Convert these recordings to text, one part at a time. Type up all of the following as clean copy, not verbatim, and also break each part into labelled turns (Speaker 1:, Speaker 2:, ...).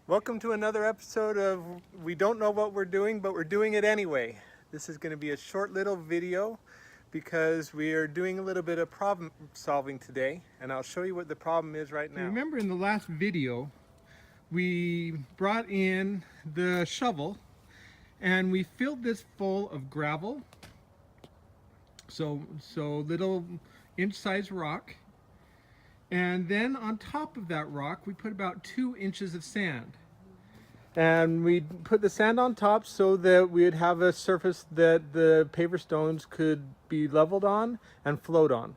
Speaker 1: Welcome to another episode of We Don't Know What We're Doing, but we're doing it anyway. This is going to be a short little video because we are doing a little bit of problem solving today, and I'll show you what the problem is right now.
Speaker 2: Remember in the last video, we brought in the shovel and we filled this full of gravel, so little inch-sized rock, and then on top of that rock we put about 2 inches of sand. And we put the sand on top so that we would have a surface that the paver stones could be leveled on and float on.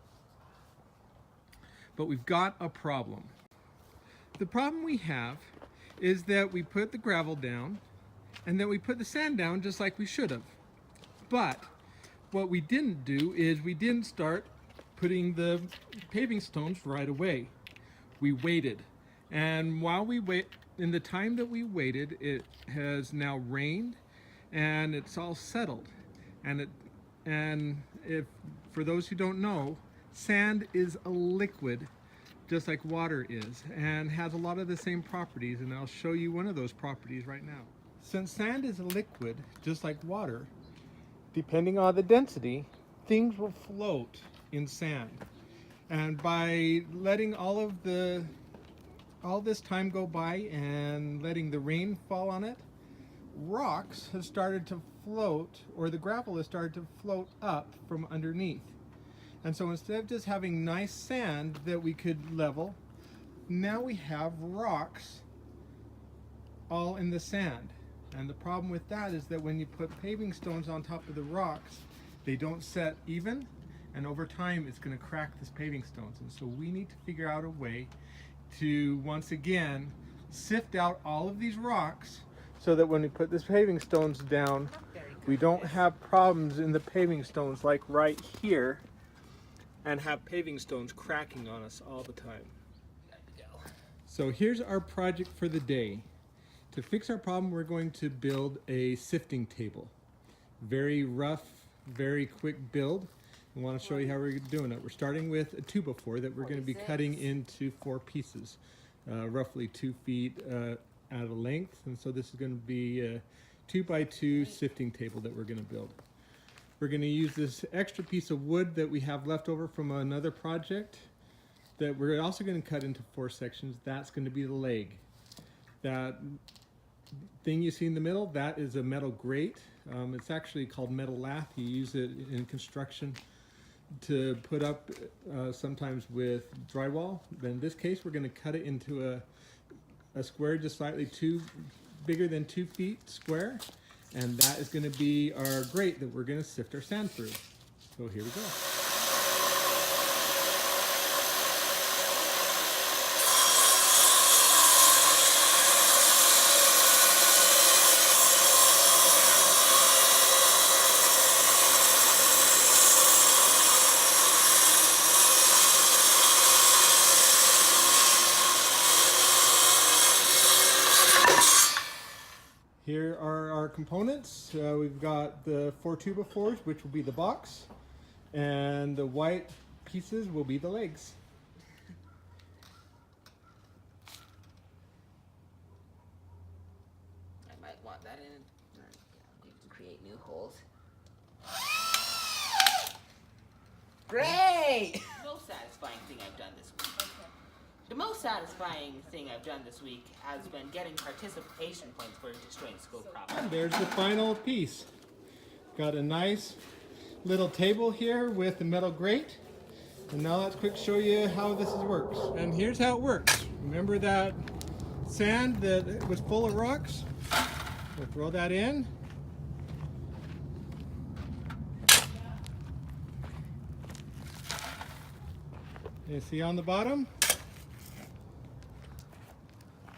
Speaker 2: But we've got a problem. The problem we have is that we put the gravel down and then we put the sand down just like we should have. But what we didn't do is we didn't start putting the paving stones right away. We waited. And while we wait, in the time that we waited, it has now rained and it's all settled. And if, for those who don't know, sand is a liquid just like water is and has a lot of the same properties, and I'll show you one of those properties right now. Since sand is a liquid just like water, depending on the density, things will float in sand. And by letting all this time go by and letting the rain fall on it, rocks have started to float, or the gravel has started to float up from underneath. And so instead of just having nice sand that we could level, now we have rocks all in the sand. And the problem with that is that when you put paving stones on top of the rocks, they don't set even, and over time it's going to crack this paving stones. And so we need to figure out a way to once again sift out all of these rocks so that when we put this paving stones down, we don't have problems in the paving stones like right here, and have paving stones cracking on us all the time. So here's our project for the day. To fix our problem, we're going to build a sifting table. Very rough, very quick build. I want to show you how we're doing it. We're starting with a 2x4 that we're going to be cutting into 4 pieces, roughly 2 feet out of length. And so this is going to be a 2x2 sifting table that we're going to build. We're going to use this extra piece of wood that we have left over from another project that we're also going to cut into 4 sections. That's going to be the leg. That thing you see in the middle, that is a metal grate. It's actually called metal lath. You use it in construction to put up sometimes with drywall. But in this case, we're going to cut it into a square just slightly bigger than 2 feet square. And that is going to be our grate that we're going to sift our sand through. So here we go. Here are our components. We've got the 4 2x4s, which will be the box, and the white pieces will be the legs.
Speaker 3: I might want that in. You can create new holes. Great! Most satisfying thing I've done this week. The most satisfying thing I've done this week has been getting participation points for destroying school property.
Speaker 2: And there's the final piece. Got a nice little table here with the metal grate. And now let's quick show you how this works. And here's how it works. Remember that sand that was full of rocks? We'll throw that in. You see on the bottom?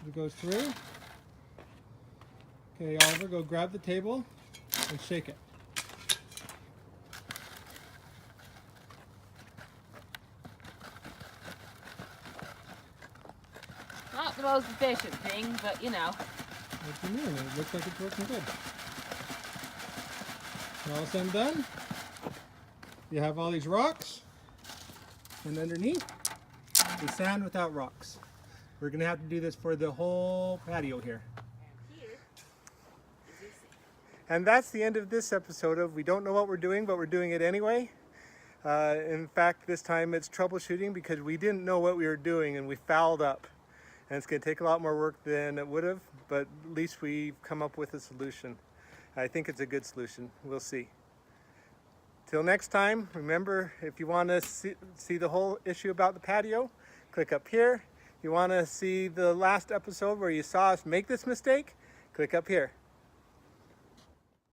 Speaker 2: It goes through. Okay, Oliver, go grab the table and shake it.
Speaker 3: Not the most efficient thing, but you know.
Speaker 2: What do you mean? It looks like it's working good. And all said and done, you have all these rocks, and underneath is sand without rocks.
Speaker 1: We're gonna have to do this for the whole patio here.
Speaker 3: Here is your sink.
Speaker 1: And that's the end of this episode of We Don't Know What We're Doing, but we're doing it anyway. In fact, this time it's troubleshooting because we didn't know what we were doing and we fouled up. And it's going to take a lot more work than it would have, but at least we've come up with a solution. I think it's a good solution. We'll see. Till next time, remember, if you want to see the whole issue about the patio, click up here. If you want to see the last episode where you saw us make this mistake, click up here.